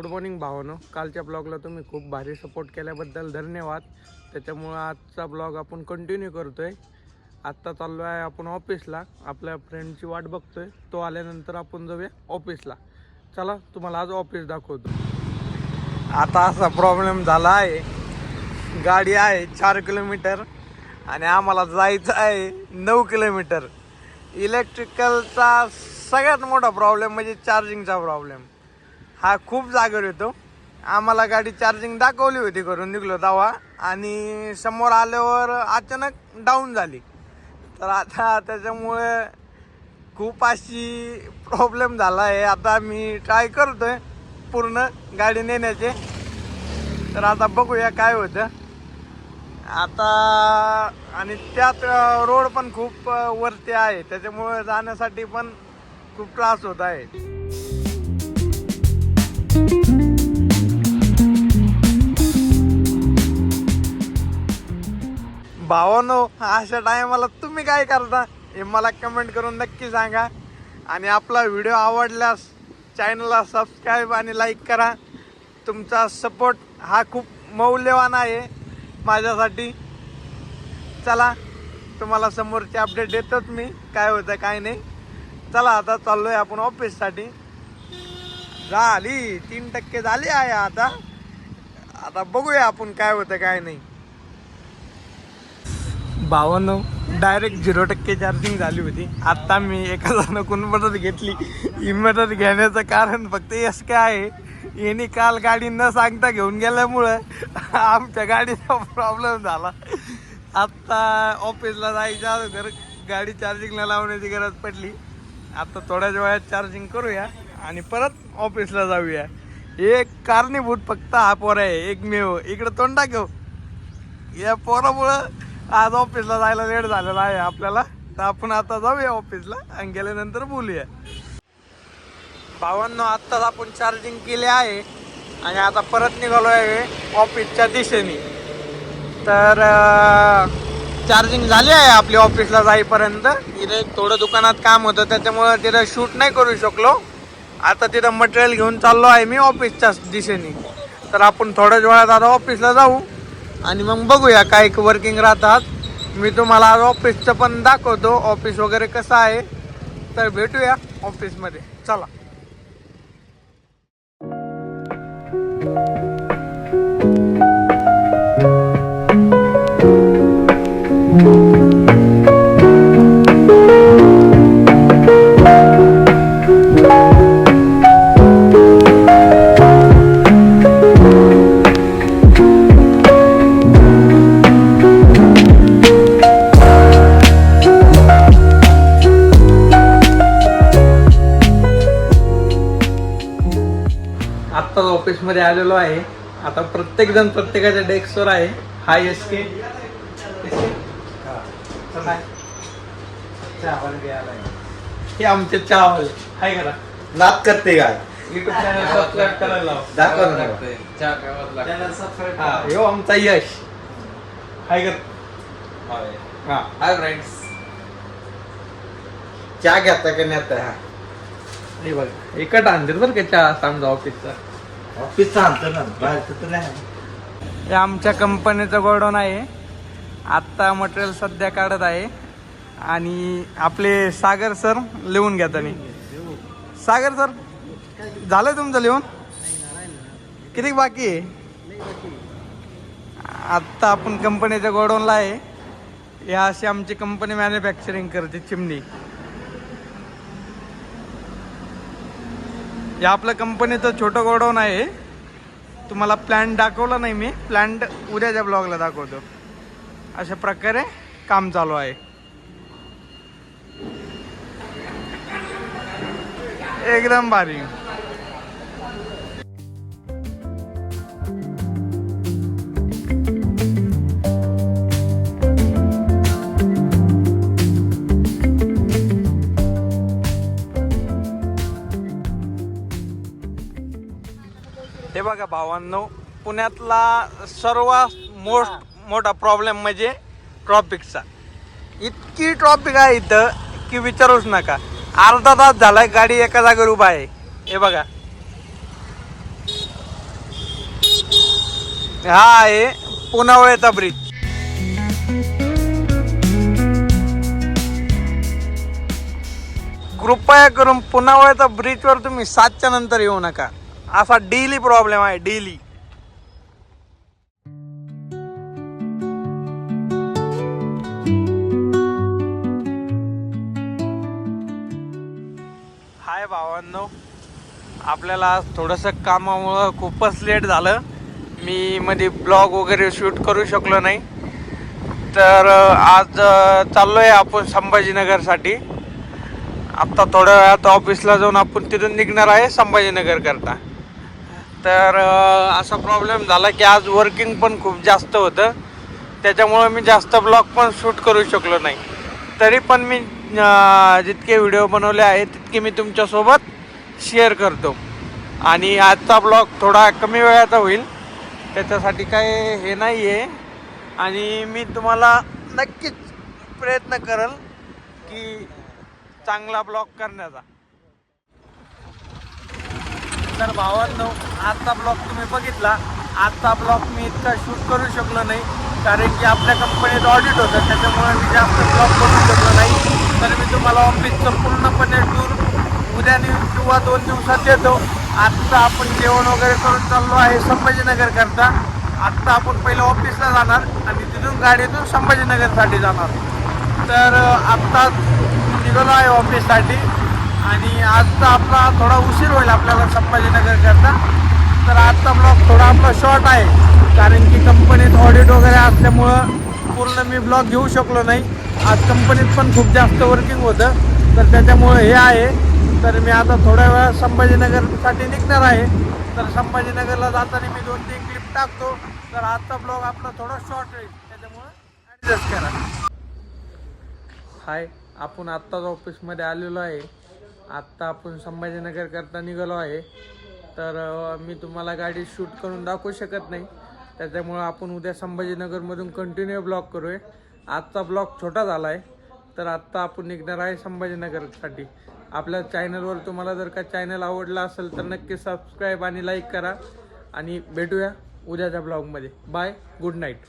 Good morning भावानो. कालच्या ब्लॉगला तुम्ही खूप भारी सपोर्ट केल्याबद्दल धन्यवाद. त्याच्यामुळं आजचा ब्लॉग आपण कंटिन्यू करतोय. आत्ता चाललो आहे आपण ऑफिसला. आपल्या फ्रेंडची वाट बघतोय. तो आल्यानंतर आपण जाऊया ऑफिसला. चला तुम्हाला आज ऑफिस दाखवतो. आता असा प्रॉब्लेम झाला आहे, गाडी आहे 4 किलोमीटर आणि आम्हाला जायचं आहे 9 किलोमीटर. इलेक्ट्रिकलचा सगळ्यात मोठा प्रॉब्लेम म्हणजे चार्जिंगचा प्रॉब्लेम. हा खूप जागेवर येतो. आम्हाला गाडी चार्जिंग दाखवली होती करून निघलो तेव्हा, आणि समोर आल्यावर अचानक डाऊन झाली. तर आता त्याच्यामुळे खूप अशी प्रॉब्लेम झाला आहे. आता मी ट्राय करतोय पूर्ण गाडी नेण्याचे. तर आता बघूया काय होतं आता. आणि त्यात रोड पण खूप वरती आहे, त्याच्यामुळे जाण्यासाठी पण खूप त्रास होत आहे. भावानो, अशा टायमाला तुम्ही काय करता हे मला कमेंट करून नक्की सांगा. आणि आपला व्हिडिओ आवडल्यास चॅनलला सबस्क्राईब आणि लाईक करा. तुमचा सपोर्ट हा खूप मौल्यवान आहे माझ्यासाठी. चला तुम्हाला समोरचे अपडेट देतोच मी, काय होतं काय नाही. चला आता चाललोय आपण ऑफिससाठी. झाली 3% झाली आहे आता. आता बघूया आपण काय होतं काय नाही. भावानो, डायरेक्ट 0% चार्जिंग झाली होती. आता मी एका जणाकडून मदत घेतली. ही मदत घेण्याचं कारण फक्त यश काय आहे, यांनी काल गाडी न सांगता घेऊन गेल्यामुळं आमच्या गाडीचा प्रॉब्लेम झाला. आत्ता ऑफिसला जायच्या अगोदर गाडी चार्जिंगला लावण्याची गरज पडली. आता थोड्याच वेळात चार्जिंग करूया आणि परत ऑफिसला जाऊया. एक कारणीभूत फक्त हा पोर आहे, एकमेव. इकडं तोंड टाकव. या पोरामुळं आज ऑफिसला जायला लेट झालेला आहे आपल्याला. तर आपण आता जाऊया ऑफिसला आणि गेल्यानंतर बोलूया. भावांनो, आत्ताच आपण चार्जिंग केले आहे आणि आता परत निघालो आहे ऑफिसच्या दिशेने. तर चार्जिंग झाली आहे आपली ऑफिसला जाईपर्यंत. इथे थोडं दुकानात काम होतं, त्याच्यामुळं तिथं शूट नाही करू शकलो. आता तिथं मटेरियल घेऊन चाललो आहे मी ऑफिसच्या दिशेने. तर आपण थोड्याच वेळात आता ऑफिसला जाऊ आणि मग बघूया काय वर्किंग राहतात. मी तुम्हाला आज ऑफिसचं पण दाखवतो, ऑफिस वगैरे कसं आहे. तर भेटूया ऑफिसमध्ये. चला. आत्ताच ऑफिसमध्ये आलेलो आहे. आता प्रत्येक जण प्रत्येकाच्या डेस्कवर आहे. हाय एसके. हे आमचे चहावाले. हाय करा. नाद करते काय युट्यूब चॅनल सबस्क्राईब करायला लाव. दाखव ना. हो आमचा यश. हाय कर. हा हाय फ्रेंड्स. चहा घेता का नाही आता? हे बघा, एकट आणतात बरं का चहा समजा ऑफिसचा. ऑफिसचा आणतो ना, बाहेरचं तर नाही. हे आमच्या कंपनीचं गोडाऊन आहे. आत्ता मटेरियल सध्या काढत आहे. आणि आपले सागर सर लिहून घ्या त्यांनी. सागर सर, झालं तुमचं लिहून? किती बाकी आहे? आत्ता आपण कंपनीच्या गोडाऊनला आहे. या अशी आमची कंपनी मॅन्युफॅक्चरिंग करते चिमणी. हे आपलं कंपनीचं छोटं गोडाऊन आहे. तुम्हाला प्लॅन दाखवला नाही मी. प्लॅन उद्याच्या ब्लॉगला दाखवतो. अशा प्रकारे काम चालू आहे. एकदम भारी. हे बघा भावांनो, पुण्यातला सर्वात मोठा प्रॉब्लेम म्हणजे ट्रॉफिकचा. इतकी ट्रॉफिक आहे इथं की विचारूच नका. अर्धा तास झालाय गाडी एका जागेवर उभा आहे. हे बघा, हा आहे पुनावळ्याचा ब्रिज. कृपया करून पुनावळ्याचा ब्रिजवर तुम्ही 7च्या नंतर येऊ नका. असा डेली प्रॉब्लेम आहे, डेली. हाय भावांनो, आपल्याला आज थोडंसं कामामुळं खूपच लेट झालं. मी मध्ये ब्लॉग वगैरे शूट करू शकलो नाही. तर आज चाललोय आपण संभाजीनगरसाठी. आत्ता थोड्या वेळात ऑफिसला जाऊन आपण तिथून निघणार आहे संभाजीनगर करता. तर असा प्रॉब्लेम झाला की आज वर्किंग पण खूप जास्त होतं, त्याच्यामुळं मी जास्त ब्लॉग पण शूट करू शकलो नाही. तरी पण मी जितके व्हिडिओ बनवले आहेत तितके मी तुमच्यासोबत शेअर करतो. आणि आजचा ब्लॉग थोडा कमी वेळाचा होईल, त्याच्यासाठी काय हे नाही आहे. आणि मी तुम्हाला नक्कीच प्रयत्न करेल की चांगला ब्लॉग करण्याचा. तर भावांनो, आजचा ब्लॉग तुम्ही बघितला. आजचा ब्लॉग मी इतका शूट करू शकलो नाही कारण की आपल्या कंपनीत ऑडिट होतं, त्याच्यामुळे मी जास्त ब्लॉग बनवू शकलो नाही. तर मी तुम्हाला ऑफिसचं पूर्णपणे टूर उद्या किंवा 2 दिवसात देतो. आत्ता आपण जेवण वगैरे करून चाललो आहे संभाजीनगर करता. आत्ता आपण पहिलं ऑफिसला जाणार आणि तिथून गाडीतून संभाजीनगरसाठी जाणार. तर आत्ता निघालो आहे ऑफिससाठी आणि आजचा आपला थोडा उशीर होईल आपल्याला संभाजीनगर करता. तर आजचा ब्लॉग थोडा आपला शॉर्ट आहे कारण की कंपनीत ऑडिट वगैरे असल्यामुळं पूर्ण मी ब्लॉग घेऊ शकलो नाही. आज कंपनीत पण खूप जास्त वर्किंग होतं, तर त्याच्यामुळं हे आहे. तर मी आता थोड्या वेळा संभाजीनगरसाठी निघणार आहे. तर संभाजीनगरला जाताना मी 2-3 क्लिप टाकतो. तर आजचा ब्लॉग आपला थोडा शॉर्ट होईल, त्याच्यामुळं ॲडजस्ट करा. हाय, आपण आत्ताच ऑफिसमध्ये आलेलो आहे. आत्ता आपण संभाजीनगर करता निघालो आहे. तर मी तुम्हाला गाडी शूट करून दाखवू शकत नाही, त्याच्यामुळं आपण उद्या संभाजीनगरमधून कंटिन्यू ब्लॉग करूया. आजचा ब्लॉग छोटा झाला आहे. तर आत्ता आपण निघणार आहे संभाजीनगरसाठी. आपल्या चॅनलवर तुम्हाला जर का चॅनल आवडला असेल तर नक्की सबस्क्राईब आणि लाईक करा. आणि भेटूया उद्याच्या ब्लॉगमध्ये. Bye, good night.